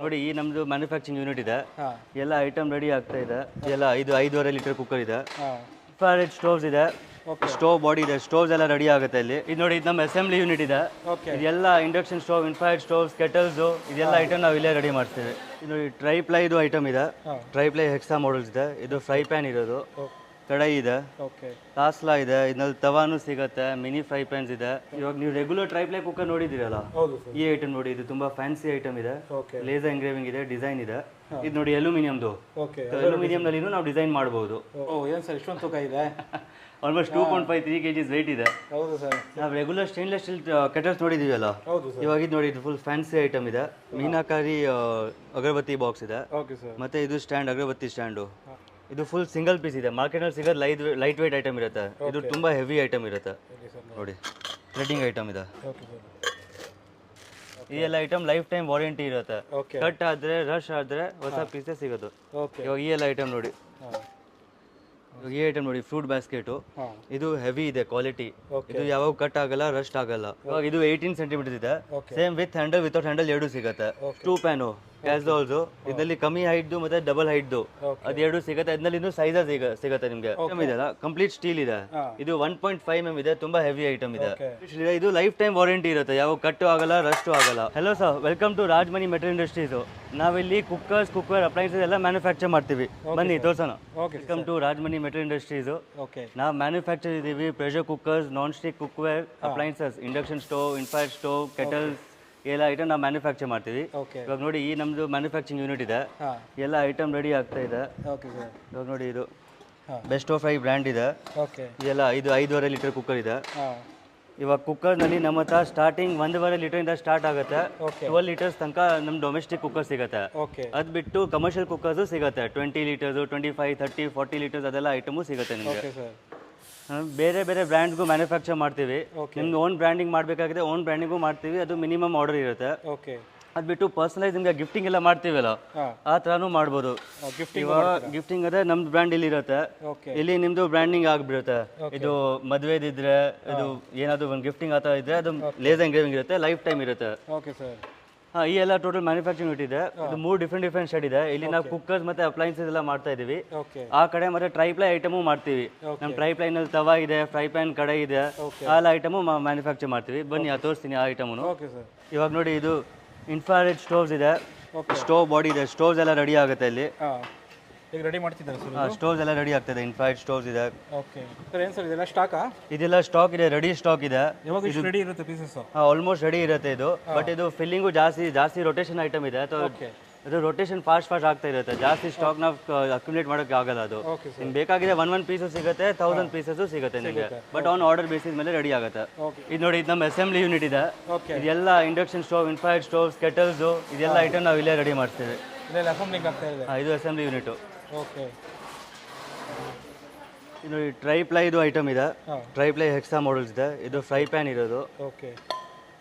ನೋಡಿ ಈ ನಮ್ದು ಮ್ಯಾನುಫ್ಯಾಕ್ಚರಿಂಗ್ ಯೂನಿಟ್ ಇದೆ. ಹಾಂ ಎಲ್ಲ ಐಟಮ್ ರೆಡಿ ಆಗ್ತಾ ಇದೆ. ಎಲ್ಲ ಇದು 5.5 ಲೀಟರ್ ಕುಕ್ಕರ್ ಇದೆ. ಹಾಂ ಇನ್ಫ್ರಾರೆಡ್ ಸ್ಟೋವ್ಸ್ ಇದೆ. ಓಕೆ ಸ್ಟೋವ್ ಬಾಡಿ ಇದೆ. ಸ್ಟೋವ್ಸ್ ಎಲ್ಲ ರೆಡಿ ಆಗುತ್ತೆ ಇಲ್ಲಿ. ಇದು ನೋಡಿ ಇದು ನಮ್ಮ ಅಸೆಂಬ್ಲಿ ಯೂನಿಟ್ ಇದೆ. ಓಕೆ ಇದೆಲ್ಲ ಇಂಡಕ್ಷನ್ ಸ್ಟೋವ್, ಇನ್ಫ್ರಾರೆಡ್ ಸ್ಟೋವ್ಸ್, ಕೆಟಲ್ಸು ಇದೆಲ್ಲ ಐಟಮ್ ನಾವು ಇಲ್ಲೇ ರೆಡಿ ಮಾಡ್ತೀವಿ. ಇದು ನೋಡಿ ಟ್ರೈಪ್ಲೈದು ಐಟಮ್ ಇದೆ. ಹಾಂ ಟ್ರೈಪ್ಲೈ ಹೆಕ್ಸಾ ಮಾಡಲ್ಸ್ ಇದೆ. ಇದು ಫ್ರೈ ಪ್ಯಾನ್ ಇರೋದು. ಕಡಾಯಿ ಇದೆ. ಓಕೆ ತಾಸ್ಲಾ ಇದೆ. ಇದ್ರಲ್ಲಿ ತವಾನು ಸಿಗುತ್ತೆ. ಮಿನಿ ಫ್ರೈ ಪ್ಯಾನ್ಸ್ ಇದೆ. ಇವಾಗ ನೀವು ರೆಗ್ಯುಲರ್ ಟ್ರೈಪ್ಲೈ ಕುಕ್ಕರ್ ನೋಡಿದಿರಲ್ಲ, ಹೌದು ಸರ್. ಈ ಐಟಮ್ ನೋಡಿ, ಇದು ತುಂಬಾ ಫ್ಯಾನ್ಸಿ ಐಟಮ್ ಇದೆ. ಓಕೆ ಲೇಸರ್ ಎಂಗ್ರೇವಿಂಗ್ ಇದೆ, ಡಿಸೈನ್ ಇದೆ. ಇದು ನೋಡಿ ಅಲ್ಯೂಮಿನಿಯಂದು. ಓಕೆ ಅಲ್ಯೂಮಿನಿಯಂ ನಲ್ಲಿ ನಾವು ಡಿಸೈನ್ ಮಾಡಬಹುದು. ಓ ಏನು ಸರ್ ಇಷ್ಟೊಂದು ತೂಕ ಇದೆ? ಆಲ್ಮೋಸ್ಟ್ 2.53 kgs weight ಇದೆ. ಹೌದು ಸರ್. ನಾವು ರೆಗ್ಯುಲರ್ ಸ್ಟೇನ್ಲೆಸ್ ಸ್ಟೀಲ್ ಕೆಟಲ್ಸ್ ನೋಡಿದೀವಲ್ಲ, ಹೌದು ಸರ್. ಇವಾಗ ಇದು ನೋಡಿ, ಇದು ಫುಲ್ ಫ್ಯಾನ್ಸಿ ಐಟಮ್ ಇದೆ. ಮೀನಾಕಾರಿ ಅಗರಬತ್ತಿ ಬಾಕ್ಸ್ ಇದೆ. Okay sir. ಮತ್ತೆ ಇದು ಸ್ಟ್ಯಾಂಡ್, ಅಗರಬತ್ತಿ ಸ್ಟ್ಯಾಂಡು. ಇದು ಫುಲ್ ಸಿಂಗಲ್ ಪೀಸ್ ಇದೆ. ಮಾರ್ಕೆಟಲ್ಲಿ ಸಿಗೋದು ಲೈಟ್ ವೇಟ್ ಐಟಮ್ ಇರುತ್ತೆ. ಇದು ತುಂಬಾ ಹೆವಿ ಐಟಮ್ ಇರುತ್ತೆ. ನೋಡಿ ಥ್ರೆಡಿಂಗ್ ಐಟಮ್ ಇದೆ. Okay sir. ಈ ಎಲ್ಲ ಐಟಮ್ ಲೈಫ್ ಟೈಮ್ ವಾರಂಟಿ ಇರುತ್ತೆ. ಓಕೆ ಕಟ್ ಆದ್ರೆ, ರಶ್ ಆದ್ರೆ ಹೊಸ ಪೀಸೇ ಸಿಗೋದು. ಓಕೆ ಇವಾಗ ಈ ಎಲ್ಲ ಐಟಮ್ ನೋಡಿ, ಹಾಂ ಈ ಐಟಮ್ ನೋಡಿ, ಫ್ರೂಟ್ ಬ್ಯಾಸ್ಕೆಟು. ಹಾಂ ಇದು ಹೆವಿ ಇದೆ ಕ್ವಾಲಿಟಿ. ಓಕೆ ಇದು ಯಾವಾಗ ಕಟ್ ಆಗಲ್ಲ, ರಸ್ಟ್ ಆಗಲ್ಲ. ಇವಾಗ ಇದು 18 ಸೆಂಟಿಮೀಟರ್ ಇದೆ. Okay same with handle, without handle ಎರಡು ಸಿಗುತ್ತೆ. ಟೂ ಪ್ಯಾನು ಕ್ಯಾಸ್ಡೋಲ್ಸು, ಇದರಲ್ಲಿ ಕಮ್ಮಿ ಹೈಟ್ದು ಮತ್ತೆ ಡಬಲ್ ಹೈಟ್ದು ಓಕೆ ಅದೆರಡು ಸಿಗುತ್ತೆ. ಇದರಲ್ಲಿ ಇನ್ನೂ ಸೈಜಸ್ ಸಿಗುತ್ತೆ ನಿಮಗೆ. ಇದೆಲ್ಲ ಕಂಪ್ಲೀಟ್ ಸ್ಟೀಲ್ ಇದೆ. ಹಾಂ ಇದು 1.5 mm ಇದೆ. ತುಂಬಾ ಹೆವಿ ಐಟಮ್ ಇದೆ. ಓಕೆ ಇದು ಲೈಫ್ ಟೈಮ್ ವಾರಂಟಿ ಇರುತ್ತೆ. ಯಾವ ಕಟ್ಟು ಆಗಲ್ಲ, ರಸ್ಟು ಆಗಲ್ಲ. Hello sir, welcome to Rajmani metal industries. ನಾವಿಲ್ಲಿ ಕುಕ್ಕರ್ ಅಪ್ಲೈನ್ಸಸ್ ಎಲ್ಲ ಮ್ಯಾನುಫ್ಯಾಕ್ಚರ್ ಮಾಡ್ತೀವಿ. ಬನ್ನಿ ತೋರ್ಸೋಣ. Okay welcome to Rajmani metal industries. Okay ನಾವು ಮ್ಯಾನುಫ್ಯಾಕ್ಚರ್ ಇದೀವಿ pressure cookers, non stick cookware, appliances, induction stove, infrared stove, kettles ಎಲ್ಲ ಐಟಮ್ ನಾವು ಮ್ಯಾನುಫ್ಯಾಕ್ಚರ್ ಮಾಡ್ತೀವಿ. ಓಕೆ ಇವಾಗ ನೋಡಿ ಈ ನಮ್ದು ಮ್ಯಾನುಫ್ಯಾಕ್ಚರಿಂಗ್ ಯೂನಿಟ್ ಇದೆ. ಹಾಂ ಎಲ್ಲ ಐಟಮ್ ರೆಡಿ ಆಗ್ತಾ ಇದೆ. Okay sir. ಇವಾಗ ನೋಡಿ ಇದು ಹಾಂ ಬೆಸ್ಟ್ ಆಫ್ ಐ ಬ್ರ್ಯಾಂಡ್ ಇದೆ. ಓಕೆ ಇದೆಲ್ಲ ಇದು 5.5 ಲೀಟರ್ ಕುಕ್ಕರ್ ಇದೆ. ಹಾಂ ಇವಾಗ ಕುಕ್ಕರ್ನಲ್ಲಿ ನಮ್ಮ ಹತ್ರ ಸ್ಟಾರ್ಟಿಂಗ್ 1.5 ಲೀಟರಿಂದ ಸ್ಟಾರ್ಟ್ ಆಗುತ್ತೆ. ಓಕೆ 12 ಲೀಟರ್ಸ್ ತನಕ ನಮ್ಮ ಡೊಮೆಸ್ಟಿಕ್ ಕುಕ್ಕರ್ ಸಿಗುತ್ತೆ. ಓಕೆ ಅದು ಬಿಟ್ಟು ಕಮರ್ಷಿಯಲ್ ಕುಕ್ಕರ್ಸು ಸಿಗುತ್ತೆ. 20 ಲೀಟರ್ಸು, 25, 30, 40 ಲೀಟರ್ಸ್ ಅದೆಲ್ಲ ಐಟಮು ಸಿಗುತ್ತೆ ನಿಮಗೆ. Okay sir. ಬೇರೆ ಬೇರೆ ಬ್ರ್ಯಾಂಡ್ಗೂ ಮ್ಯಾನುಫ್ಯಾಕ್ಚರ್ ಮಾಡ್ತೀವಿ. ಓಕೆ ನಿಮ್ಗೆ ಓನ್ ಬ್ರ್ಯಾಂಡಿಂಗ್ ಮಾಡಬೇಕಾಗಿದೆ, ಓನ್ ಬ್ರ್ಯಾಂಡಿಂಗು ಮಾಡ್ತೀವಿ. ಅದು ಮಿನಿಮಮ್ ಆರ್ಡರ್ ಇರುತ್ತೆ. ಓಕೆ ಅದು ಬಿಟ್ಟು ಪರ್ಸನಲೈಸ್ ನಿಮಗೆ ಗಿಫ್ಟಿಂಗ್ ಎಲ್ಲ ಮಾಡ್ತೀವಲ್ಲ, ಹಾಂ ಆ ಥರನೂ ಮಾಡ್ಬೋದು. ಗಿಫ್ಟಿಂಗ್ ಇವಾಗ ಗಿಫ್ಟಿಂಗ್ ಅದೇ ನಮ್ದು ಬ್ರ್ಯಾಂಡ್ ಇಲ್ಲಿ ಇರುತ್ತೆ. ಓಕೆ ಇಲ್ಲಿ ನಿಮ್ದು ಬ್ರ್ಯಾಂಡಿಂಗ್ ಆಗ್ಬಿಡುತ್ತೆ. ಇದು ಮದುವೆದಿದ್ರೆ, ಇದು ಏನಾದ್ರು ಒಂದು ಗಿಫ್ಟಿಂಗ್ ಆ ಥರ ಇದ್ರೆ ಅದು ಲೇಸರ್ ಎಂಗ್ರೇವಿಂಗ್ ಇರುತ್ತೆ, ಲೈಫ್ ಟೈಮ್ ಇರುತ್ತೆ. Okay sir. ಹಾಂ, ಈ ಎಲ್ಲ ಟೋಟಲ್ ಮ್ಯಾನುಫ್ಯಾಕ್ಚರಿಂಗ್ ಯೂನಿಟ್ ಇದೆ. ಇದು 3 ಡಿಫ್ರೆಂಟ್ ಶೇಡ್ ಇದೆ. ಇಲ್ಲಿ ನಾವು ಕುಕ್ಕರ್ಸ್ ಮತ್ತೆ ಅಪ್ಲೈನ್ಸಸ್ ಎಲ್ಲ ಮಾಡ್ತಾ ಇದೀವಿ. ಓಕೆ ಆ ಕಡೆ ಮತ್ತೆ ಟ್ರೈಪ್ಲೈ ಐಟಮು ಮಾಡ್ತೀವಿ. ನಮ್ಮ ಟ್ರೈಪ್ಲೈನಲ್ಲಿ ತವಾ ಇದೆ, ಫ್ರೈ ಪ್ಯಾನ್ ಕಡೆ ಇದೆ, ಓಕೆ ಆ ಎಲ್ಲ ಐಟಮು ಮ್ಯಾನುಫ್ಯಾಕ್ಚರ್ ಮಾಡ್ತೀವಿ. ಬನ್ನಿ ತೋರಿಸ್ತೀನಿ ಆ ಐಟಮು. Okay sir. ಇವಾಗ ನೋಡಿ ಇದು ಇನ್ಫ್ರಾರೆಡ್ ಸ್ಟೋವ್ಸ್ ಇದೆ. ಓಕೆ ಸ್ಟೋವ್ ಬಾಡಿ ಇದೆ. ಸ್ಟೋವ್ಸ್ ಎಲ್ಲ ರೆಡಿ ಆಗುತ್ತೆ ಇಲ್ಲಿ. ಹಾಂ ಈಗ ರೆಡಿ ಮಾಡ್ತಿದ್ದಾರೆ ಸರ್? ಸ್ಟೋವ್ಸ್ ಎಲ್ಲ ರೆಡಿ ಆಗ್ತದೆ. ಇನ್ಫ್ರಾರೆಡ್ ಸ್ಟೋವ್ಸ್ ಇದೆ. Okay sir. ಏನು ಸರ್ ಇದೆಲ್ಲ ಸ್ಟಾಕಾ? ಇದೆಲ್ಲ ಸ್ಟಾಕ್ ಇದೆ, ರೆಡಿ ಸ್ಟಾಕ್ ಇದೆ. ಯಾವಾಗ ಇಷ್ಟು ರೆಡಿ ಇರುತ್ತೆ ಪೀಸಸ್? ಆಲ್ಮೋಸ್ಟ್ ರೆಡಿ ಇರುತ್ತೆ ಇದು. ಬಟ್ ಇದು ಫಿಲ್ಲಿಂಗು ಜಾಸ್ತಿ ರೊಟೇಷನ್ ಐಟಮ್ ಇದೆ. ಓಕೆ ಅದು ರೊಟೇಷನ್ ಫಾಸ್ಟ್ ಆಗ್ತಾ ಇರುತ್ತೆ. ಜಾಸ್ತಿ ಸ್ಟಾಕ್ ನಾವು ಅಕ್ಯುಮುಲೇಟ್ ಮಾಡೋಕೆ ಆಗಲ್ಲ. ಅದು ಓಕೆ ಸರ್. ನಿಮ್ಗೆ ಬೇಕಾಗಿದೆ 1 ಪೀಸು ಸಿಗುತ್ತೆ, 1000 ಪೀಸಸ್ಸು ಸಿಗುತ್ತೆ ನಿಮಗೆ. ಬಟ್ ಆನ್ ಆರ್ಡರ್ ಬೇಸಿಸ್ ಮೇಲೆ ರೆಡಿ ಆಗುತ್ತೆ. ಓಕೆ ಇದು ನೋಡಿ, ಇದು ನಮ್ಮ ಅಸೆಂಬ್ಲಿ ಯೂನಿಟ್ ಇದೆ. ಓಕೆ ಇದೆಲ್ಲ ಇಂಡಕ್ಷನ್ ಸ್ಟೋವ್, ಇನ್ಫ್ರಾರೆಡ್ ಸ್ಟೋವ್ಸ್, ಕೆಟಲ್ಸು ಇದೆಲ್ಲ ಐಟಮ್ ನಾವು ಇಲ್ಲೇ ರೆಡಿ ಮಾಡ್ತೀವಿ. ಇದೆಲ್ಲ ಅಸೆಂಬ್ಲಿಂಗ್ ಆಗ್ತಾ ಇದೆ. ಇದು ಅಸೆಂಬ್ಲಿ ಯೂನಿಟು. ಓಕೆ ಇದು ನೋಡಿ ಟ್ರೈಪ್ಲೈದು ಐಟಮ್ ಇದೆ. ಹಾಂ ಟ್ರೈಪ್ಲೈ ಹೆಕ್ಸಾ ಮಾಡಲ್ಸ್ ಇದೆ. ಇದು ಫ್ರೈ ಪ್ಯಾನ್ ಇರೋದು. ಓಕೆ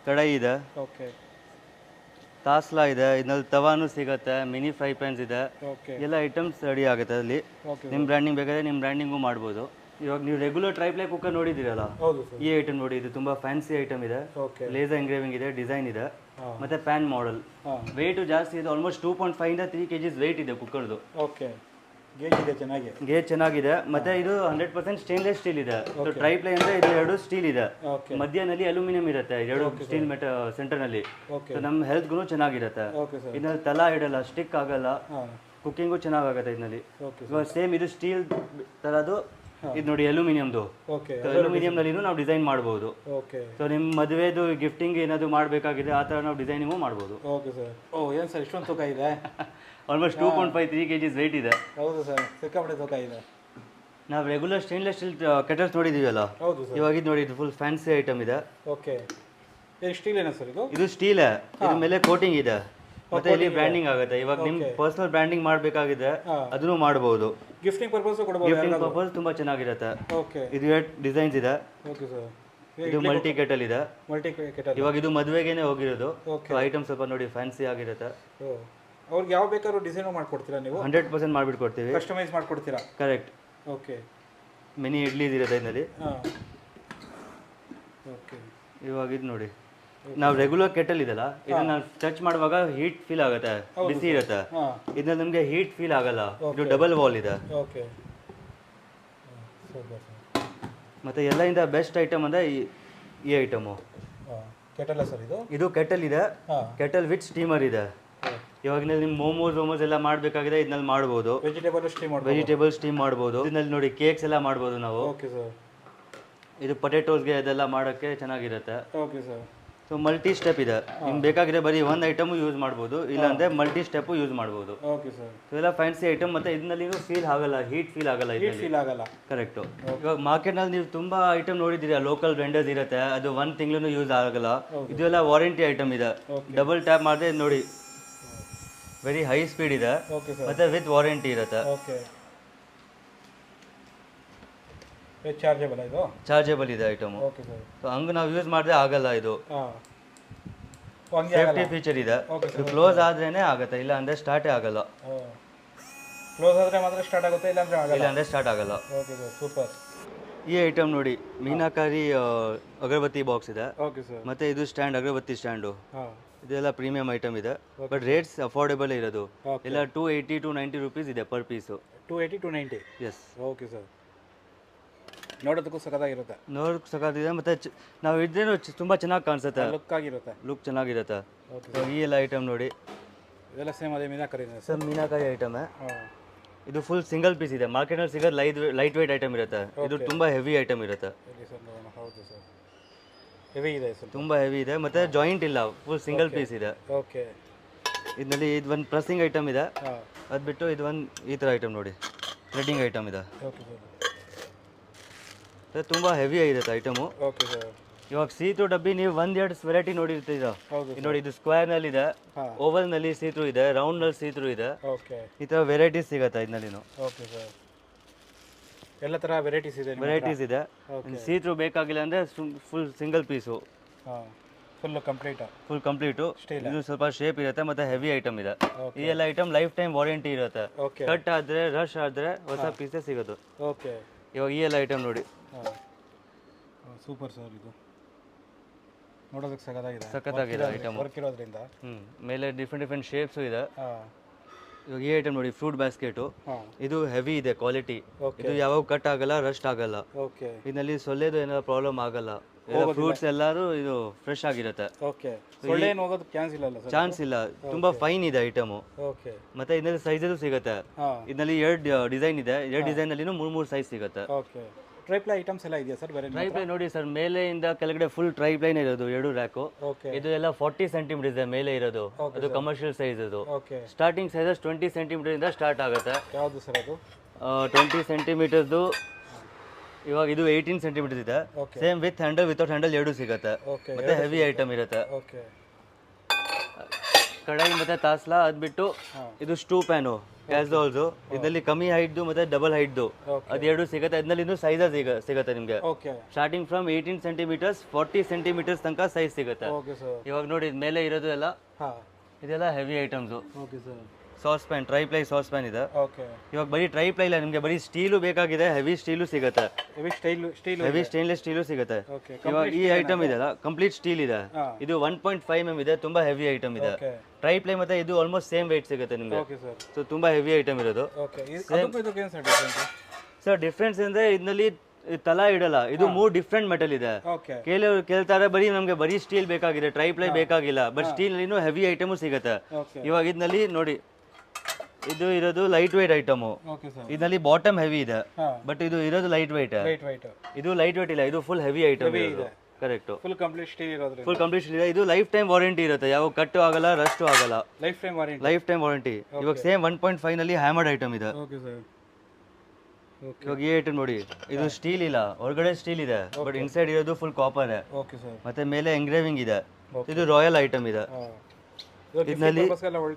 ಕಡಾಯಿ ಇದೆ. ಓಕೆ ತಾಸ್ಲಾ ಇದೆ. ಇದರಲ್ಲಿ ತವಾನು ಸಿಗುತ್ತೆ. ಮಿನಿ ಫ್ರೈ ಪ್ಯಾನ್ಸ್ ಇದೆ. ಓಕೆ ಎಲ್ಲ ಐಟಮ್ಸ್ ರೆಡಿ ಆಗುತ್ತೆ ಅಲ್ಲಿ. ಓಕೆ ನಿಮ್ಮ ಬ್ರ್ಯಾಂಡಿಂಗ್ ಬೇಕಾದ್ರೆ ನಿಮ್ಮ ಬ್ರ್ಯಾಂಡಿಂಗು ಮಾಡ್ಬೋದು. ಇವಾಗ ನೀವು ರೆಗ್ಯುಲರ್ ಟ್ರೈಪ್ಲೈ ಕುಕ್ಕರ್ ನೋಡಿದ್ದೀರಲ್ಲ, ಹೌದು ಸರ್. ಈ ಐಟಮ್ ನೋಡಿ, ಇದು ತುಂಬಾ ಫ್ಯಾನ್ಸಿ ಐಟಮ್ ಇದೆ. ಓಕೆ ಲೇಸರ್ ಎಂಗ್ರೇವಿಂಗ್ ಇದೆ, ಡಿಸೈನ್ ಇದೆ. ಹಾಂ ಮತ್ತೆ ಪ್ಯಾನ್ ಮಾಡಲ್. ಹಾಂ ವೆಯ್ಟು ಜಾಸ್ತಿ ಇದೆ. ಆಲ್ಮೋಸ್ಟ್ 2.5 ಇಂದ 3 kgs ವೆಯ್ಟ್ ಇದೆ ಕುಕ್ಕರ್ದು. ಓಕೆ ಗೇಜ್ ಇದೆ ಚೆನ್ನಾಗಿ. ಗೇಜ್ ಚೆನ್ನಾಗಿದೆ. ಮತ್ತೆ ಇದು 100% ಸ್ಟೇನ್ಲೆಸ್ ಸ್ಟೀಲ್ ಇದೆ. ಟ್ರೈಪ್ಲೈ ಅಂದ್ರೆ ಇದು 2 ಸ್ಟೀಲ್ ಇದೆ. ಓಕೆ ಮಧ್ಯದಲ್ಲಿ ಅಲ್ಯೂಮಿನಿಯಂ ಇರುತ್ತೆ, 2 ಸ್ಟೀಲ್ ಸೆಂಟರ್ನಲ್ಲಿ. ಓಕೆ ನಮ್ಮ ಹೆಲ್ತ್ಗೂ ಚೆನ್ನಾಗಿರುತ್ತೆ. Okay sir. ಇದರಲ್ಲಿ ತಲಾ ಇಡಲ್ಲ, ಸ್ಟಿಕ್ ಆಗಲ್ಲ, ಹಾಂ ಕುಕ್ಕಿಂಗು ಚೆನ್ನಾಗಾಗುತ್ತೆ ಇದರಲ್ಲಿ. ಓಕೆ ಇವಾಗ ಸೇಮ್ ಇದು ಸ್ಟೀಲ್ ತರದು. ಇದು ನೋಡಿ ಅಲ್ಯೂಮಿನಿಯಂದು. ಓಕೆ ಅಲ್ಯೂಮಿನಿಯಂನಲ್ಲಿ ನಾವು ಡಿಸೈನ್ ಮಾಡ್ಬೋದು. ಓಕೆ ಸೊ ನಿಮ್ಮ ಮದುವೆದು ಗಿಫ್ಟಿಂಗ್ ಏನಾದ್ರು ಮಾಡಬೇಕಾಗಿದೆ, ಆ ಥರ ನಾವು ಡಿಸೈನಿಂಗು ಮಾಡ್ಬೋದು. Okay sir. ಓ ಏನು ಸರ್ ಇಷ್ಟೊಂದು ತೂಕ ಇದೆ? ಆಲ್ಮೋಸ್ಟ್ 2.53 kgs ವೆಯ್ಟ್ ಇದೆ. ಹೌದು ಸರ್, ಸಿಕ್ಕಾಪಟ್ಟೆ ತೂಕ ಇದೆ. ನಾವು ರೆಗ್ಯುಲರ್ ಸ್ಟೇನ್ಲೆಸ್ ಸ್ಟೀಲ್ ಕೆಟಲ್ಸ್ ನೋಡಿದ್ದೀವಲ್ಲ, ಹೌದು ಸರ್. ಇವಾಗ ಇದು ನೋಡಿ, ಇದು ಫುಲ್ ಫ್ಯಾನ್ಸಿ ಐಟಮ್ ಇದೆ. ಓಕೆ ಏನು ಸ್ಟೀಲ್ ಏನಾ ಸರ್ ಇದು? ಇದು ಸ್ಟೀಲ್. ಇದ್ರ ಮೇಲೆ ಕೋಟಿಂಗ್ ಇದೆ. ಮತ್ತೆ ಇಲ್ಲಿ ಬ್ರ್ಯಾಂಡಿಂಗ್ ಆಗುತ್ತೆ. ಇವಾಗ ನಿಮ್ ಪರ್ಸನಲ್ ಬ್ರ್ಯಾಂಡಿಂಗ್ ಮಾಡಬೇಕಾಗಿದೆ, ಅದನ್ನು ಮಾಡಬಹುದು. ಗಿಫ್ಟಿಂಗ್ ಪರ್ಪಸ್ ಕೊಡಬಹುದು. ಗಿಫ್ಟಿಂಗ್ ಪರ್ಪಸ್ ತುಂಬಾ ಚೆನ್ನಾಗಿರುತ್ತೆ. ಓಕೆ ಇದು ಡಿಸೈನ್ಸ್ ಇದೆ. Okay sir. ಇದು ಮಲ್ಟಿ ಕೆಟಲ್ ಇದೆ. Multi kettle. ಇವಾಗ ಇದು ಮದುವೆಗೇನೆ ಹೋಗಿರೋದು. ಓಕೆ ಐಟಮ್ ಸ್ವಲ್ಪ ನೋಡಿ ಫ್ಯಾನ್ಸಿ ಆಗಿರುತ್ತೆ. ಓ ಅವ್ರಿಗೆ ಯಾವ ಬೇಕಾದ್ರೂ ಡಿಸೈನ್ ಮಾಡ್ಕೊಡ್ತೀರಾ ನೀವು? 100% ಮಾಡಿಬಿಟ್ಕೊಡ್ತೀವಿ. ಕಸ್ಟಮೈಸ್ ಮಾಡ್ಕೊಡ್ತೀರಾ? ಕರೆಕ್ಟ್. ಓಕೆ ಮಿನಿ ಇಡ್ಲಿ ಇರುತ್ತೆ ಇದರಲ್ಲಿ. ಹಾಂ ಓಕೆ. ಇವಾಗ ಇದು ನೋಡಿ, ನಾವು ರೆಗ್ಯುಲರ್ ಕೆಟಲ್ ಇದೆಲ್ಲ ಇದನ್ನ ಟಚ್ ಮಾಡುವಾಗ ಹೀಟ್ ಫೀಲ್ ಆಗುತ್ತೆ, ಬಿಸಿ ಇರುತ್ತೆ. ಹಾಂ ಇದ್ರಲ್ಲಿ ನಿಮಗೆ ಹೀಟ್ ಫೀಲ್ ಆಗಲ್ಲ, ಇದು ಡಬಲ್ ವಾಲ್ ಇದೆ. Okay super sir. ಮತ್ತೆ ಎಲ್ಲರಿಂದ ಬೆಸ್ಟ್ ಐಟಮ್ ಅಂದರೆ ಈ ಐಟಮು. ಹಾಂ ಕೆಟಲ್ಲ ಸರ್ ಇದು? ಇದು ಕೆಟಲ್ ಇದೆ, ಹಾಂ ಕೆಟಲ್ ವಿತ್ ಸ್ಟೀಮರ್ ಇದೆ. ಇವಾಗ ನಿಮ್ಮ ಮೋಮೋಸ್ ಎಲ್ಲ ಮಾಡಬೇಕಾಗಿದೆ ಇದನ್ನಲ್ಲಿ ಮಾಡ್ಬೋದು. ವೆಜಿಟೇಬಲ್ ಸ್ಟೀಮ್ ಮಾಡ್ಬೋದು. ವೆಜಿಟೇಬಲ್ ಸ್ಟೀಮ್ ಮಾಡ್ಬೋದು. ಇದನ್ನಲ್ಲಿ ನೋಡಿ ಕೇಕ್ಸ್ ಎಲ್ಲ ಮಾಡ್ಬೋದು ನಾವು. Okay sir. ಇದು ಪೊಟೆಟೋಸ್ಗೆ ಇದೆಲ್ಲ ಮಾಡೋಕ್ಕೆ ಚೆನ್ನಾಗಿರುತ್ತೆ. Okay sir. So multi step ಇದೆ, ನಿಮ್ಗೆ ಬೇಕಾಗಿದೆ ಬರೀ ಒಂದು ಐಟಮು ಯೂಸ್ ಮಾಡ್ಬೋದು, ಇಲ್ಲಾಂದರೆ ಮಲ್ಟಿ ಸ್ಟೆಪ್ಪು ಯೂಸ್ ಮಾಡ್ಬೋದು. Okay sir. ಸೊ ಎಲ್ಲ ಫ್ಯಾನ್ಸಿ ಐಟಮ್, ಮತ್ತು ಇದರಲ್ಲಿ ಫೀಲ್ ಆಗಲ್ಲ, ಹೀಟ್ ಫೀಲ್ ಆಗಲ್ಲ ಹೀಟ್ ಇದರಲ್ಲಿ. ಫೀಲ್ ಆಗಲ್ಲ. ಕರೆಕ್ಟು. ಇವಾಗ ಮಾರ್ಕೆಟ್ನಲ್ಲಿ ನೀವು ತುಂಬ ಐಟಮ್ ನೋಡಿದ್ದೀರಾ, ಲೋಕಲ್ ವೆಂಡರ್ಸ್ ಇರುತ್ತೆ, ಅದು 1 ತಿಂಗಳು ಯೂಸ್ ಆಗಲ್ಲ. ಇದು ಎಲ್ಲ ವಾರಂಟಿ ಐಟಮ್ ಇದೆ. ಡಬಲ್ ಟ್ಯಾಪ್ ಮಾಡಿದ್ರೆ ನೋಡಿ ವೆರಿ ಹೈ ಸ್ಪೀಡ್ ಇದೆ, ಓಕೆ ಸರ್. ಮತ್ತು ವಿತ್ ವಾರಂಟಿ ಇರುತ್ತೆ. ಓಕೆ ಚಾರ್ಜಬಲ್ ಇದು? ಚಾರ್ಜಬಲ್ ಇದೆ ಐಟಮು. Okay sir. ಸೊ ಹಂಗೆ ನಾವು ಯೂಸ್ ಮಾಡಿದ್ರೆ ಆಗಲ್ಲ. ಇದು ಹಾಂ ಸೇಫ್ಟಿ ಫೀಚರ್ ಇದೆ. ಇದು ಕ್ಲೋಸ್ ಆದ್ರೇನೆ ಆಗುತ್ತೆ, ಇಲ್ಲ ಅಂದರೆ ಸ್ಟಾರ್ಟೇ ಆಗಲ್ಲ. ಕ್ಲೋಸ್ ಆದರೆ ಮಾತ್ರ ಸ್ಟಾರ್ಟ್ ಆಗುತ್ತೆ, ಇಲ್ಲಾಂದ್ರೆ ಆಗಲ್ಲ. ಇಲ್ಲ ಅಂದರೆ ಸ್ಟಾರ್ಟ್ ಆಗಲ್ಲ. Okay sir super. ಈ ಐಟಮ್ ನೋಡಿ, ಮೀನಾಕಾರಿ ಅಗರಬತ್ತಿ ಬಾಕ್ಸ್ ಇದೆ, ಓಕೆ ಸರ್. ಮತ್ತು ಇದು ಸ್ಟ್ಯಾಂಡ್, ಅಗರಬತ್ತಿ ಸ್ಟ್ಯಾಂಡು. ಹಾಂ ಇದೆಲ್ಲ ಪ್ರೀಮಿಯಂ ಐಟಮ್ ಇದೆ, ಬಟ್ ರೇಟ್ಸ್ ಅಫೋರ್ಡೆಬಲ್ ಇರೋದು. Okay. ಎಲ್ಲ 280 to 90 rupees ಇದೆ per piece. 280 to 90. Yes. Okay sir. ನೋಡೋದಕ್ಕೂ ಸಖತ್ತಾಗಿರುತ್ತೆ, ನೋಡೋಕೆ ಸಾಕಾಗಿದೆ, ಮತ್ತು ನಾವು ಇದ್ರೇನು ತುಂಬ ಚೆನ್ನಾಗಿ ಕಾಣಿಸುತ್ತೆ, ಲುಕ್ ಆಗಿರುತ್ತೆ. ಲುಕ್ ಚೆನ್ನಾಗಿರುತ್ತೆ. ಓಕೆ So, ಈ ಎಲ್ಲ ಐಟಮ್ ನೋಡಿ, ಇದೆಲ್ಲ ಸೇಮ್ ಅದೇ ಮೀನಾಕರಿನೇ ಸರ್? ಸರ್ ಮೀನಾಕಾರಿ ಐಟಮೇ. ಹಾಂ ಇದು ಫುಲ್ ಸಿಂಗಲ್ ಪೀಸ್ ಇದೆ. ಮಾರ್ಕೆಟಲ್ಲಿ ಸಿಗೋದು ಲೈಟ್ ವೇಟ್ ಐಟಮ್ ಇರುತ್ತೆ, ಇದು ತುಂಬ ಹೆವಿ ಐಟಮ್ ಇರುತ್ತೆ. ಓಕೆ ಸರ್ ನೋಡೋಣ. ಹೌದು ಸರ್, ಹೆವಿ ಇದೆ ಸರ್, ತುಂಬ ಹೆವಿ ಇದೆ, ಮತ್ತು ಜಾಯಿಂಟ್ ಇಲ್ಲ, ಫುಲ್ ಸಿಂಗಲ್ ಪೀಸ್ ಇದೆ. ಓಕೆ. ಇದರಲ್ಲಿ ಇದು ಒಂದು ಪ್ರೆಸ್ಸಿಂಗ್ ಐಟಮ್ ಇದೆ, ಹಾಂ ಅದು ಬಿಟ್ಟು ಇದು ಒಂದು ಈ ಥರ ಐಟಮ್ ನೋಡಿ, ಥ್ರೆಡ್ಡಿಂಗ್ ಐಟಮ್ ಇದೆ. Okay sir. ತುಂಬ ಹೆವಿ ಇರುತ್ತೆ ಐಟಮು. Okay sir. ಇವಾಗ ಸೀತು ಡಬ್ಬಿ ನೀವು 1-2 ವೆರೈಟಿ ನೋಡಿರ್ತೀರ. ಹೌದು ಇದು ನೋಡಿ, ಇದು ಸ್ಕ್ವೇರ್ನಲ್ಲಿ ಇದೆ, ಹಾಂ ಓವಲ್ನಲ್ಲಿ ಸೀತ್ರು ಇದೆ, ರೌಂಡ್ನಲ್ಲಿ ಸೀತ್ರು ಇದೆ. ಓಕೆ. ಈ ಥರ ವೆರೈಟೀಸ್ ಸಿಗುತ್ತೆ ಇದನ್ನಲ್ಲಿನೂ. Okay sir. ಎಲ್ಲ ಥರ ವೆರೈಟೀಸ್ ಇದೆ ನಿಮ್ಮ ಹತ್ರ? ವೆರೈಟೀಸ್ ಇದೆ. ಓಕೆ. ಸೀತ್ರು ಬೇಕಾಗಿಲ್ಲ ಅಂದರೆ ಫುಲ್ ಸಿಂಗಲ್ ಪೀಸು, ಹಾಂ ಫುಲ್ಲು ಕಂಪ್ಲೀಟಾ? Full complete. ಸ್ಟೈಲ್. ಇದು ಸ್ವಲ್ಪ ಶೇಪ್ ಇರುತ್ತೆ, ಮತ್ತು ಹೆವಿ ಐಟಮ್ ಇದೆ. ಓಕೆ. ಈ ಎಲ್ಲ ಐಟಮ್ ಲೈಫ್ ಟೈಮ್ ವಾರಂಟಿ ಇರುತ್ತೆ. ಓಕೆ. ಕಟ್ ಆದರೆ ರಶ್ ಆದರೆ ಹೊಸ ಪೀಸೇ ಸಿಗೋದು. ಓಕೆ. ಇವಾಗ ಈ ಎಲ್ಲ ಐಟಮ್ ನೋಡಿ, ಹಾಂ ಸೂಪರ್ ಸರ್. ಇದು ನೋಡೋದಕ್ಕೆ ಸಖತ್ತಾಗಿದೆ ಐಟಮ್. ವರ್ಕ್ ಇರೋದ್ರಿಂದ. ಮೇಲೆ ಡಿಫ್ರೆಂಟ್ ಶೇಪ್ಸು ಇದೆ. ಹಾಂ ಇವಾಗ ಈ ಐಟಮ್ ನೋಡಿ, ಫ್ರೂಟ್ ಬ್ಯಾಸ್ಕೆಟು. ಹಾಂ ಇದು ಹೆವಿ ಇದೆ ಕ್ವಾಲಿಟಿ. ಓಕೆ. ಇದು ಯಾವಾಗ ಕಟ್ ಆಗಲ್ಲ, ರಸ್ಟ್ ಆಗಲ್ಲ. ಓಕೆ. ಇದರಲ್ಲಿ ಸೊಳ್ಳೆದು ಏನಾದ್ರು ಪ್ರಾಬ್ಲಮ್ ಆಗಲ್ಲ. ಫ್ರೂಟ್ಸ್ ಎಲ್ಲರೂ ಇದು ಫ್ರೆಶ್ ಆಗಿರುತ್ತೆ. ಓಕೆ. ಸೊಳ್ಳೆ ಏನು ಹೋಗೋದು ಚಾನ್ಸ್ ಇಲ್ಲ ಸರ್? ಚಾನ್ಸ್ ಇಲ್ಲ, ತುಂಬಾ ಫೈನ್ ಇದೆ ಐಟಮು. ಓಕೆ. ಮತ್ತೆ ಇದರಲ್ಲಿ ಸೈಜಲ್ಲೂ ಸಿಗುತ್ತೆ. ಹಾಂ ಇದರಲ್ಲಿ 2 ಡಿಸೈನ್ ಇದೆ, 2 ಡಿಸೈನ್ ಅಲ್ಲಿ 3 ಸೈಜ್ ಸಿಗುತ್ತೆ. ಓಕೆ. ಟ್ರೈಪ್ಲೈ ಐಟಮ್ಸ್ ಎಲ್ಲ ಇದೆಯಾ ಸರ್ ಬೇರೆ? ಟ್ರೈಪ್ಲೈ ನೋಡಿ ಸರ್, ಮೇಲೆಯಿಂದ ಕೆಳಗಡೆ ಫುಲ್ ಟ್ರೈಪ್ಲೈನ್ ಇರೋದು 2 ರ್ಯಾಕು. ಓಕೆ. ಇದು ಎಲ್ಲ 40 ಸೆಂಟಿಮೀಟರ್ ಇದೆ ಮೇಲೆ ಇರೋದು, ಅದು ಕಮರ್ಷಿಯಲ್ ಸೈಜ್. ಅದು ಓಕೆ. ಸ್ಟಾರ್ಟಿಂಗ್ ಸೈಜಸ್ 20 ಸೆಂಟಿಮೀಟರ್ ಇಂದ ಸ್ಟಾರ್ಟ್ ಆಗುತ್ತೆ. ಯಾವುದು ಸರ್ ಅದು? 20 ಸೆಂಟಿಮೀಟರ್ದು. ಇವಾಗ ಇದು 18 ಸೆಂಟಿಮೀಟರ್ ಇದೆ. Okay. Same with handle without handle 2 ಸಿಗುತ್ತೆ. ಓಕೆ. ಮತ್ತೆ ಹೆವಿ ಐಟಮ್ ಇರುತ್ತೆ. ಓಕೆ. ಕಡಾಯಿ ಮತ್ತೆ ತಾಸ್ಲಾ, ಅದು ಬಿಟ್ಟು ಹಾಂ ಇದು ಸ್ಟೂ ಪ್ಯಾನು ಕ್ಯಾಸ್ರೋಲ್ಸು. ಇದರಲ್ಲಿ ಕಮ್ಮಿ ಹೈಟ್ದು ಮತ್ತೆ ಡಬಲ್ ಹೈಟ್ದು, ಓಕೆ. ಅದು 2 ಸಿಗುತ್ತೆ. ಇದರಲ್ಲಿ ಇನ್ನೂ ಸೈಜಸ್ ಸಿಗುತ್ತೆ ನಿಮಗೆ. Okay. Starting from 18 centimetres 40 centimetres ತನಕ ಸೈಜ್ ಸಿಗುತ್ತೆ. Okay sir. ಇವಾಗ ನೋಡಿ, ಮೇಲೆ ಇರೋದು ಎಲ್ಲ ಹಾಂ ಇದೆಲ್ಲ heavy items. Okay sir. Sauce PAN, triply sauce PAN ಇದೆ. ಓಕೆ. ಇವಾಗ ಬರೀ ಟ್ರೈಪ್ಲೈ ಇಲ್ಲ, ನಿಮಗೆ ಬರೀ ಸ್ಟೀಲು ಬೇಕಾಗಿದೆ, ಹೆವಿ ಸ್ಟೀಲು ಸಿಗುತ್ತೆ, heavy steel heavy stainless steel ಸಿಗುತ್ತೆ. ಓಕೆ. ಇವಾಗ ಈ ಐಟಮ್ ಇದೆಲ್ಲ ಕಂಪ್ಲೀಟ್ ಸ್ಟೀಲ್ ಇದೆ. ಹಾಂ ಇದು 1.5 mm ಇದೆ, ತುಂಬಾ ಹೆವಿ ಐಟಮ್ ಇದೆ. ಓಕೆ. ಟ್ರೈಪ್ಲೈ ಮತ್ತೆ ಇದು ಆಲ್ಮೋಸ್ಟ್ ಸೇಮ್ weight ಸಿಗುತ್ತೆ ನಿಮಗೆ. Okay sir. ಸೊ ತುಂಬಾ ಹೆವಿ ಐಟಮ್ ಇರೋದು. ಓಕೆ. ಅದಕ್ಕೂ ಇದಕ್ಕೆ ಏನು ಸರ್ ಡಿಫ್ರೆನ್ಸ್? ಸರ್ ಡಿಫ್ರೆನ್ಸ್ ಅಂದ್ರೆ ಇದರಲ್ಲಿ ತಲಾ ಇಡಲ್ಲ, ಇದು 3 ಡಿಫ್ರೆಂಟ್ ಮೆಟಲ್ ಇದೆ. ಓಕೆ. ಕೆಲವರು ಕೇಳ್ತಾರೆ ಬರೀ ನಮಗೆ ಬರೀ ಸ್ಟೀಲ್ ಬೇಕಾಗಿದೆ, ಟ್ರೈಪ್ಲೈ ಬೇಕಾಗಿಲ್ಲ, ಬಟ್ ಸ್ಟೀಲ್ ಇನ್ನೂ ಹೆವಿ ಐಟಮು ಸಿಗುತ್ತೆ. ಓಕೆ. ಇವಾಗ ಇದರಲ್ಲಿ ನೋಡಿ, ಇದು ಇರೋದು light weight item. Okay sir. ಇದರಲ್ಲಿ ಬಾಟಮ್ ಹೆವಿ ಇದೆ, ಹಾಂ ಬಟ್ ಇದು ಇರೋದು ಲೈಟ್ ವೇಟ್. ವೈಟ್ ಇದು ಲೈಟ್ ವೇಟ್ ಇಲ್ಲ, ಇದು ಫುಲ್ ಹೆವಿ ಐಟಮ್ ಇದೆ. ಕರೆಕ್ಟ್, ಫುಲ್ ಕಂಪ್ಲೀಟ್ ಸ್ಟೀಲ್ ಇರೋದ್ರಿಂದ ಫುಲ್ ಕಂಪ್ಲೀಟ್ ಇದೆ. ಇದು ಲೈಫ್ ಟೈಮ್ ವಾರಂಟಿ ಇರುತ್ತೆ, ಯಾವ ಕಟ್ಟು ಆಗಲ್ಲ, ರಸ್ಟು ಆಗಲ್ಲ, life time warranty. Life time warranty. ಇವಾಗ ಸೇಮ್ 1.5 ನಲ್ಲಿ ಹ್ಯಾಮರ್ಡ್ ಐಟಮ್ ಇದೆ. Okay sir. ಓಕೆ. ಇವಾಗ ಈ ಐಟಮ್ ನೋಡಿ, ಇದು ಸ್ಟೀಲ್ ಇಲ್ಲ, ಹೊರಗಡೆ ಸ್ಟೀಲ್ ಇದೆ, ಬಟ್ ಇನ್ಸೈಡ್ ಇರೋದು ಫುಲ್ ಕಾಪರ್. Okay sir. ಮತ್ತೆ ಮೇಲೆ ಎಂಗ್ರೇವಿಂಗ್ ಇದೆ. ಇದು ರಾಯಲ್ ಐಟಮ್ ಇದೆ. ಹಾಂ ಇದರಲ್ಲಿ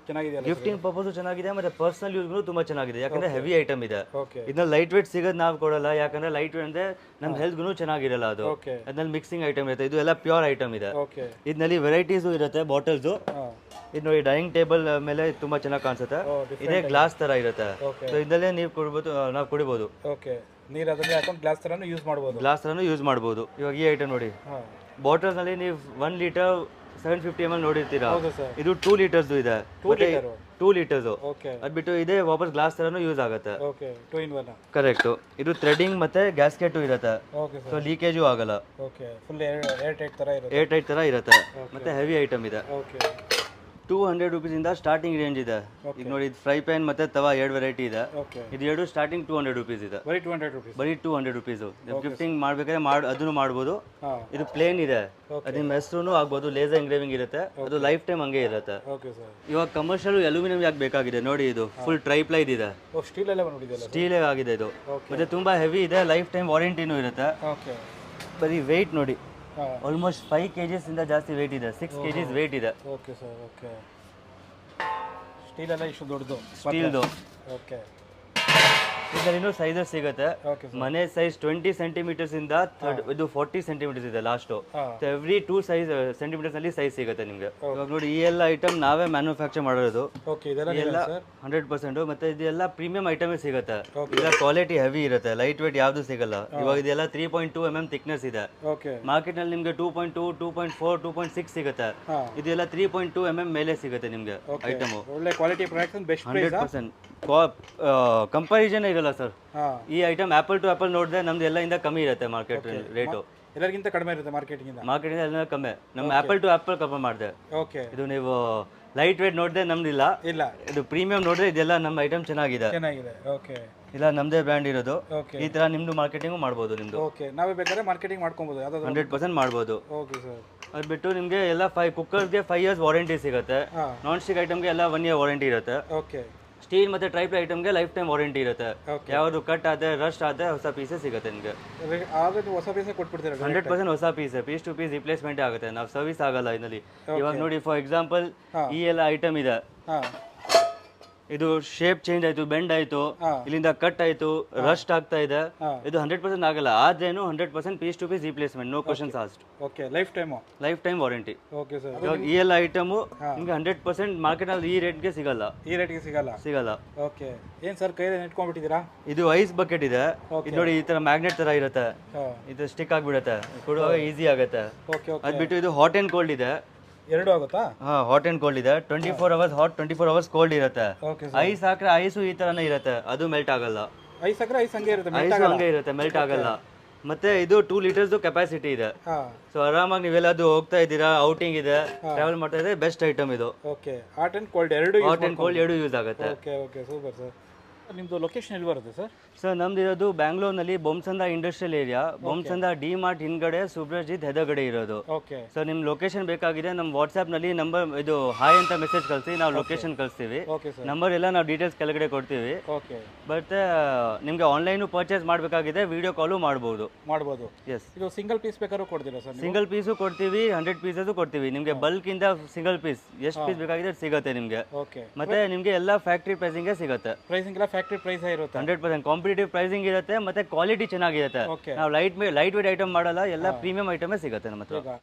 ಚೆನ್ನಾಗಿದೆಯಲ್ಲ? ಗಿಫ್ಟಿಂಗ್ ಪರ್ಪಸ್ ಚೆನ್ನಾಗಿದೆ, ಮತ್ತೆ ಪರ್ಸನಲ್ ಯೂಸ್ಗೂ ತುಂಬಾ ಚೆನ್ನಾಗಿದೆ, ಯಾಕಂದ್ರೆ ಹೆವಿ ಐಟಮ್ ಇದೆ. ಓಕೆ. ಇದನ್ನ ಲೈಟ್ ವೇಟ್ ಸಿಗೋದು ನಾವು ಕೊಡಲ್ಲ, ಯಾಕಂದ್ರೆ ಲೈಟ್ ವೇಟ್ ಅಂದ್ರೆ ನಮ್ಮ ಹೆಲ್ತ್ಗೂ ಚೆನ್ನಾಗಿರಲ್ಲ ಅದು. ಓಕೆ. ಅದ್ರಲ್ಲಿ ಮಿಕ್ಸಿಂಗ್ ಐಟಮ್ ಇರುತ್ತೆ, ಇದು ಎಲ್ಲ ಪ್ಯೂರ್ ಐಟಮ್ ಇದೆ. ಓಕೆ. ಇದರಲ್ಲಿ ವೆರೈಟೀಸು ಇರುತ್ತೆ, ಬಾಟಲ್ಸು. ಹಾಂ ಇದು ನೋಡಿ, ಡೈನಿಂಗ್ ಟೇಬಲ್ ಮೇಲೆ ತುಂಬಾ ಚೆನ್ನಾಗಿ ಕಾಣಿಸುತ್ತೆ. ಇದೇ ಗ್ಲಾಸ್ ತರ ಇರುತ್ತೆ, ಓಕೆ. ಸೊ ಇದರಲ್ಲೇ ನೀವು ಕೊಡ್ಬೋದು, ನಾವು ಕುಡಿಬೋದು. ಓಕೆ. ನೀರು ಅದರಲ್ಲಿ ಹಾಕೊಂಡು ಗ್ಲಾಸ್ ಥರನೂ ಯೂಸ್ ಮಾಡ್ಬೋದು. ಗ್ಲಾಸ್ ತರನು ಯೂಸ್ ಮಾಡ್ಬೋದು. ಇವಾಗ ಈ ಐಟಮ್ ನೋಡಿ, ಹಾಂ ಬಾಟಲ್ನಲ್ಲಿ ನೀವು 1 ಲೀಟರ್ 750 ml ನೋಡಿರ್ತೀರಾ, ಹೌದು ಸರ್. ಇದು 2 ಲೀಟರ್ಸ್ ಇದೆ. 2 ಲೀಟರು. 2 ಲೀಟರ್ಸ್ ಓಕೆ ಅದು ಬಿಟ್ಟು ಇದೆ ವಾಪಸ್ ಗ್ಲಾಸ್ ತರನು ಯೂಸ್ ಆಗುತ್ತೆ. Okay 2 in 1. ಕರೆಕ್ಟ್. ಇದು ಥ್ರೆಡಿಂಗ್ ಮತ್ತೆ ಗ್ಯಾಸ್ಕೆಟ್ ಇರುತ್ತೆ, ಓಕೆ ಸೊ ಸರ್. ಲೀಕೇಜು ಆಗಲ್ಲ. ಓಕೆ ಫುಲ್ ಏರ್ ಟೈಟ್ ಥರ ಇರುತ್ತೆ. ಏರ್ ಟೈಟ್ ತರ ಇರುತ್ತೆ. ಮತ್ತೆ ಹೆವಿ ಐಟಮ್ ಇದೆ. ಓಕೆ 200 ರುಪೀಸಿಂದ ಸ್ಟಾರ್ಟಿಂಗ್ ರೇಂಜ್ ಇದೆ. ಈಗ ನೋಡಿ ಇದು ಫ್ರೈ ಪ್ಯಾನ್ ಮತ್ತೆ ತವಾ ಎರಡು ವೆರೈಟಿ ಇದೆ. ಓಕೆ ಇದು ಎರಡು ಸ್ಟಾರ್ಟಿಂಗ್ 200 ರುಪೀಸ್ ಇದೆ. ಬರೀ 200 rupees. ಬರೀ 200 ರುಪೀಸು. ಗಿಫ್ಟಿಂಗ್ ಮಾಡ್ಬೇಕಾದ್ರೆ ಅದನ್ನು ಮಾಡ್ಬೋದು. ಹಾಂ ಇದು ಪ್ಲೇನ್ ಇದೆ, Okay. ಅದು ನಿಮ್ಮ ಹೆಸರು ಆಗ್ಬೋದು, ಲೇಸರ್ ಎಂಗ್ರೇವಿಂಗ್ ಇರುತ್ತೆ, ಅದು ಲೈಫ್ ಟೈಮ್ ಹಂಗೆ ಇರುತ್ತೆ. Okay sir. ಇವಾಗ ಕಮರ್ಷಿಯಲ್ ಅಲ್ಯೂಮಿನಿಯಂ ಯಾಕೆ ಬೇಕಾಗಿದೆ ನೋಡಿ, ಇದು ಫುಲ್ ಟ್ರೈಪ್ಲೈಡ್ ಇದೆ, ಓ ಸ್ಟೀಲ್ ಎಲ್ಲ ಬಂದ್ಬಿಟ್ಟಿದೆಯಲ್ಲ. ಸ್ಟೀಲೇ ಆಗಿದೆ ಇದು. Okay. ಮತ್ತೆ ತುಂಬಾ ಹೆವಿ ಇದೆ, ಲೈಫ್ ಟೈಮ್ ವಾರಂಟಿನೂ ಇರುತ್ತೆ. ಓಕೆ ಬರೀ ವೆಯ್ಟ್ ನೋಡಿ, ಹಾಂ ಆಲ್ಮೋಸ್ಟ್ 5 kgs ಇಂದ ಜಾಸ್ತಿ ವೆಯ್ಟ್ ಇದೆ, 6 kgs ವೆಯ್ಟ್ ಇದೆ. Okay sir. ಓಕೆ ಸ್ಟೀಲ್ ಎಲ್ಲ ಇಷ್ಟು ದೊಡ್ಡದು. ಸ್ಟೀಲ್ದು. ಓಕೆ ಇದರಲ್ಲಿನೂ ಸೈಜಸ್ ಸಿಗುತ್ತೆ. Okay sir. ಮನೆ ಸೈಜ್ 20 ಸೆಂಟಿಮೀಟರ್ಸ್ ಇಂದ ಇದು 40 ಸೆಂಟಿಮೀಟರ್ಸ್ ಇದೆ ಲಾಸ್ಟ್. ಹಾಂ ಎವ್ರಿ 2 ಸೆಂಟಿಮೀಟರ್ಸ್ ನಲ್ಲಿ ಸೈಜ್ ಸಿಗುತ್ತೆ ನಿಮಗೆ. ಇವಾಗ ನೋಡಿ ಈ ಎಲ್ಲ ಐಟಮ್ ನಾವೇ ಮ್ಯಾನುಫ್ಯಾಕ್ಚರ್ ಮಾಡಿರೋದು. ಓಕೆ ಇದೆಲ್ಲ ಎಲ್ಲ ಸರ್ 100%. ಮತ್ತೆ ಇದೆಲ್ಲ ಪ್ರೀಮಿಯಂ ಐಟಮೇ ಸಿಗುತ್ತೆ. ಇದರ ಕ್ವಾಲಿಟಿ ಹೆವಿ ಇರುತ್ತೆ, ಲೈಟ್ ವೇಟ್ ಯಾವ್ದು ಸಿಗಲ್ಲ. ಇವಾಗ ಇದೆಲ್ಲ 3.2 mm ಥಿಕ್ನೆಸ್ ಇದೆ. ಓಕೆ ಮಾರ್ಕೆಟ್ ನಲ್ಲಿ ನಿಮಗೆ 2.2, 2.4, 2.6 ಸಿಗುತ್ತೆ. ಹಾಂ ಇದೆಲ್ಲ 3.2 mm ಮೇಲೆ ಸಿಗುತ್ತೆ ನಿಮಗೆ ಐಟಮು. ಒಳ್ಳೆ quality product, best price. 100% comparison ಇರಲ್ಲ ಸರ್. ಹಾಂ ಈ ಐಟಮ್ ಆಪಲ್ ಟು ಆಪಲ್ ನೋಡಿದ್ರೆ ನಮ್ದು ಎಲ್ಲ ಇಂದ ಕಮ್ಮಿ ಇರುತ್ತೆ ಮಾರ್ಕೆಟ್ ರೇಟು. ಎಲ್ಲರಿಗಿಂತ ಕಡಿಮೆ ಇರುತ್ತೆ ಮಾರ್ಕೆಟಿಂದ. ಮಾರ್ಕೆಟಿಂದ ಎಲ್ಲ ಕಮ್ಮಿ. ನಮ್ಮ ಆಪಲ್ ಟು ಆಪಲ್ ಕಂಪೇರ್ ಮಾಡಿದೆ. ಓಕೆ ಇದು ನೀವು ಲೈಟ್ ವೇಟ್ ನೋಡಿದ್ರೆ ನಮ್ದಿಲ್ಲ, ಇಲ್ಲ ಇದು ಪ್ರೀಮಿಯಂ ನೋಡಿದ್ರೆ ಇದೆಲ್ಲ ನಮ್ಮ ಐಟಮ್ ಚೆನ್ನಾಗಿದೆ. ಚೆನ್ನಾಗಿದೆ. ಓಕೆ ಇಲ್ಲ ನಮ್ದೇ ಬ್ರ್ಯಾಂಡ್ ಇರೋದು. ಓಕೆ ಈ ತರ ನಿಮ್ದು ಮಾರ್ಕೆಟಿಂಗು ಮಾಡ್ಬೋದು ನಿಮ್ದು. ಓಕೆ ನಾವೇ ಬೇಕಾದ್ರೆ ಮಾರ್ಕೆಟಿಂಗ್ ಮಾಡ್ಕೊಬೋದು ಯಾವ್ದಾದ್ರು. 100% ಮಾಡ್ಬೋದು. Okay sir. ಅದು ಬಿಟ್ಟು ನಿಮಗೆ ಎಲ್ಲ ಕುಕ್ಕರ್ಸ್ಗೆ 5 years ವಾರಂಟಿ ಸಿಗುತ್ತೆ. ಹಾಂ ನಾನ್ ಸ್ಟಿಕ್ ಐಟಮ್ಗೆ ಎಲ್ಲ 1 year ವಾರಂಟಿ ಇರುತ್ತೆ. ಓಕೆ ಸ್ಟೀಲ್ ಮತ್ತೆ ಟ್ರೈಪ್ಲೈ ಐಟಮ್ಗೆ ಲೈಫ್ ಟೈಮ್ ವಾರಂಟಿ ಇರುತ್ತೆ. Okay. ಯಾವುದು ಕಟ್ ಆದ್ರೆ ರಸ್ಟ್ ಆದ್ರೆ ಹೊಸ ಪೀಸೇ ಸಿಗುತ್ತೆ ನಿಮಗೆ. ಆದ್ರೆ ನೀವು ಹೊಸ ಪೀಸೇ ಕೊಟ್ಬಿಡ್ತೀರಾ? 100% ಹೊಸ ಪೀಸ್ ಟು ಪೀಸ್ ರಿಪ್ಲೇಸ್ಮೆಂಟ್ ಆಗುತ್ತೆ. ನಾವು ಸರ್ವಿಸ್ ಆಗಲ್ಲ ಇದರಲ್ಲಿ. ಇವಾಗ ನೋಡಿ ಫಾರ್ ಎಕ್ಸಾಂಪಲ್ ಈ ಎಲ್ಲ ಐಟಮ್ ಇದೆ, ಹಾಂ ಇದು ಶೇಪ್ ಚೇಂಜ್ ಆಯ್ತು, ಬೆಂಡ್ ಆಯ್ತು, ಇಲ್ಲಿಂದ ಕಟ್ ಆಯ್ತು, ರಸ್ಟ್ ಆಗ್ತಾ ಇದೆ, ಇದು 100% ಆಗಲ್ಲ. ಆದ್ರೇನು 100% piece to piece replacement, no questions asked. Okay lifetime. Lifetime warranty. Okay sir. ಇವಾಗ ಈ ಎಲ್ಲ ಐಟಮು ನಿಮಗೆ 100% ಮಾರ್ಕೆಟ್ ಅಲ್ಲಿ ಈ ರೇಟ್ಗೆ ಸಿಗಲ್ಲ. ಈ ರೇಟ್ಗೆ ಸಿಗಲ್ಲ. ಓಕೆ ಏನು ಸರ್ ಕೈಯಲ್ಲಿ ನೆಟ್ಕೊಂಡ್ಬಿಟ್ಟಿದ್ದೀರಾ? ಇದು ಐಸ್ ಬಕೆಟ್ ಇದೆ. ಇದು ನೋಡಿ ಈ ತರ ಮ್ಯಾಗ್ನೆಟ್ ತರ ಇರುತ್ತೆ, ಹಾಂ ಇದು ಸ್ಟಿಕ್ ಆಗ್ಬಿಡುತ್ತೆ, ಕೊಡುವಾಗ ಈಸಿ ಆಗುತ್ತೆ. ಓಕೆ ಓಕೆ ಅದ್ ಬಿಟ್ಟು ಇದು ಹಾಟ್ ಅಂಡ್ ಕೋಲ್ಡ್ ಇದೆ. ಎರಡು ಆಗುತ್ತಾ? ಹಾ ಹಾಟ್ ಅಂಡ್ ಕೋಲ್ಡ್ ಇದೆ. 24 hours ಹಾಟ್, 24 hours ಕೋಲ್ಡ್ ಇರುತ್ತೆ. Okay sir. ಐಸ್ ಹಾಕ್ರೆ ಐಸು ಈ ತರನೇ ಇರುತ್ತೆ, ಅದು ಮೆಲ್ಟ್ ಆಗಲ್ಲ. ಐಸ್ ಹಾಕ್ರೆ ಐಸ್ ಹಂಗೆ ಇರುತ್ತೆ, ಐಸು ಹಂಗೆ ಇರುತ್ತೆ, ಮೆಲ್ಟ್ ಆಗಲ್ಲ. ಮತ್ತೆ ಇದು 2 ಲೀಟರ್ಸ್ ಕೆಪಾಸಿಟಿ ಇದೆ. ಹಾಂ ಸೊ ಆರಾಮಾಗಿ ನೀವೆಲ್ಲಾದ್ರು ಹೋಗ್ತಾ ಇದ್ದೀರಾ, ಔಟಿಂಗ್ ಇದೆ, ಟ್ರಾವೆಲ್ ಮಾಡ್ತಾ ಇದ್ರೆ ಬೆಸ್ಟ್ ಐಟಮ್ ಇದು. ಓಕೆ ಹಾಟ್ ಅಂಡ್ ಕೋಲ್ಡ್ ಎರಡು ಹಾಟ್ ಅಂಡ್ ಕೋಲ್ಡ್ ಎರಡು ಯೂಸ್ ಆಗುತ್ತೆ. Okay okay super sir. ನಿಮ್ಮದು ಲೊಕೇಶನ್ ಎಲ್ಲಿ ಬರುತ್ತೆ ಸರ್? ಸರ್ ನಮ್ದು ಇರೋದು ಬ್ಯಾಂಗ್ಳೂರ್ನಲ್ಲಿ ಬೊಮ್ಸಂದ ಇಂಡಸ್ಟ್ರಿಯಲ್ ಏರಿಯಾ, ಬೊಮ್ಸಂದ ಡಿ ಮಾರ್ಟ್ ಹಿಂದ್ಗಡೆ, ಸುಬ್ರಜಿತ್ ಹೆದಗಡೆ ಇರೋದು. ಓಕೆ ಸರ್ ನಿಮ್ಮ ಲೊಕೇಶನ್ ಬೇಕಾಗಿದೆ ನಮ್ಮ ವಾಟ್ಸ್ಆ್ಯಪ್ನಲ್ಲಿ ನಂಬರ್ ಇದು ಹಾಯ್ ಅಂತ ಮೆಸೇಜ್ ಕಳಿಸಿ, ನಾವು ಲೊಕೇಶನ್ ಕಳಿಸ್ತೀವಿ. Okay sir. ನಂಬರ್ ಎಲ್ಲ ನಾವು ಡೀಟೇಲ್ಸ್ ಕೆಳಗಡೆ ಕೊಡ್ತೀವಿ. ಓಕೆ ಮತ್ತೆ ನಿಮಗೆ ಆನ್ಲೈನು ಪರ್ಚೇಸ್ ಮಾಡಬೇಕಾಗಿದೆ, ವಿಡಿಯೋ ಕಾಲು ಮಾಡ್ಬೋದು. ಮಾಡ್ಬೋದು. ಎಸ್. ಇದು ಸಿಂಗಲ್ ಪೀಸ್ ಬೇಕಾದ್ರೂ ಕೊಡ್ತೀರಾ ಸರ್? ಸಿಂಗಲ್ ಪೀಸು ಕೊಡ್ತೀವಿ, 100 ಪೀಸಸ್ಸು ಕೊಡ್ತೀವಿ. ನಿಮಗೆ ಬಲ್ಕಿಂದ ಸಿಂಗಲ್ ಪೀಸ್ ಎಷ್ಟು ಪೀಸ್ ಬೇಕಾಗಿದೆ ಸಿಗುತ್ತೆ ನಿಮಗೆ. ಓಕೆ ಮತ್ತೆ ನಿಮಗೆ ಎಲ್ಲ ಫ್ಯಾಕ್ಟ್ರಿ ಪ್ರೈಸಿಂಗೇ ಸಿಗುತ್ತೆ. ಪ್ರೈಸಿಂಗ್ ಎಲ್ಲ ಫ್ಯಾಕ್ಟ್ರಿ ಪ್ರೈಸೇ ಇರುತ್ತೆ? 100% ಕಾಂಪಿಟೇಟಿವ್ ಪ್ರೈಸಿಂಗ್ ಇರುತ್ತೆ, ಮತ್ತೆ ಕ್ವಾಲಿಟಿ ಚೆನ್ನಾಗಿರುತ್ತೆ. ಓಕೆ ನಾವು ಲೈಟ್ ವೇಟ್ ಐಟಮ್ ಮಾಡಲ್ಲ, ಎಲ್ಲ ಪ್ರೀಮಿಯಂ ಐಟಮೇ ಸಿಗುತ್ತೆ ನಮ್ಮ ಹತ್ರ.